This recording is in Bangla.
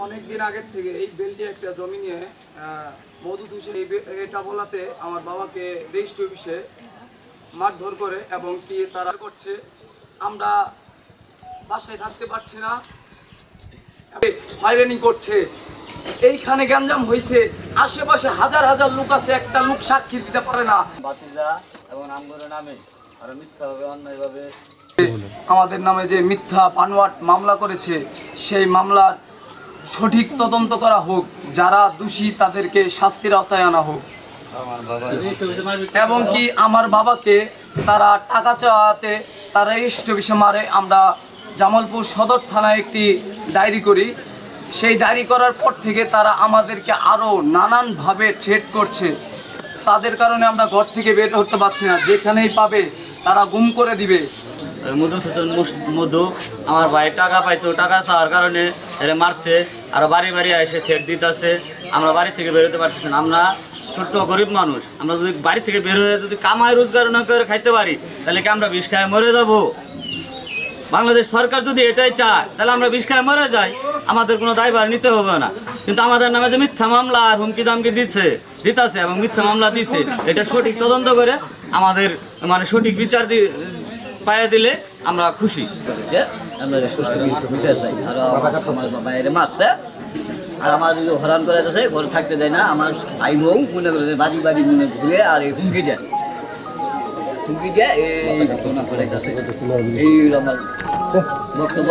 অনেক দিন আগের থেকে এই বেলটি একটা জমি নিয়ে মধু দূষণ এটা বলাতে আমার বাবাকে রেজিস্ট্রি অফিসে মারধর করে এবং কি তারা করছে। আমরা বাসায় থাকতে পারছি না, হয়রানি করছে। এইখানে গ্যাঞ্জাম হয়েছে, আশেপাশে হাজার হাজার লোক আছে, একটা লোক সাক্ষী দিতে পারে না। আমাদের নামে যে মিথ্যা বানোয়াট মামলা করেছে, সেই মামলার সঠিক তদন্ত করা হোক, যারা দোষী তাদেরকে শাস্তির আওতায় আনা হোক। এবং কি আমার বাবাকে তারা টাকা চাওয়াতে তারা রেজিস্ট্রি অফিসে মারে। আমরা জামালপুর সদর থানায় একটি ডায়েরি করি। সেই ডায়েরি করার পর থেকে তারা আমাদেরকে আরও নানানভাবে থ্রেট করছে। তাদের কারণে আমরা ঘর থেকে বের হতে পারছি না, যেখানেই পাবে তারা গুম করে দিবে। মধু আমার ভাই টাকা পাইতো, টাকা চাওয়ার কারণে এরা মারছে, আর বাড়ি বাড়ি এসে থ্রেট দিতেছে। আমরা বাড়ি থেকে বেরোতে পারছি না। আমরা ছোট্ট গরিব মানুষ, আমরা যদি বাড়ি থেকে বের হয়ে যদি কামাই রোজগার না করে খাইতে পারি, তাহলে কি আমরা বিষ খায় মরে যাব? বাংলাদেশ সরকার যদি এটাই চায় তাহলে আমরা বিষ খায় মরে যাই, আমাদের কোনো দায়ভার নিতে হবে না। কিন্তু আমাদের নামে যে মিথ্যা মামলা আর হুমকি দামকি দিতেছে এবং মিথ্যা মামলা দিচ্ছে, এটা সঠিক তদন্ত করে আমাদের সঠিক বিচার পাইয়ে দিলে আমরা খুশি। বিচার চাই। আর আমার বাইরে মারছে, আর আমার হরান করে যাচ্ছে, ঘরে থাকতে দেয় না। আমার ভাই বউ মনে করে বাড়ি বাড়ি মনে ঘুরে আর এই হুমকি দেয় এই ঘটনা করে গেছে। এই আমার বক্তব্য।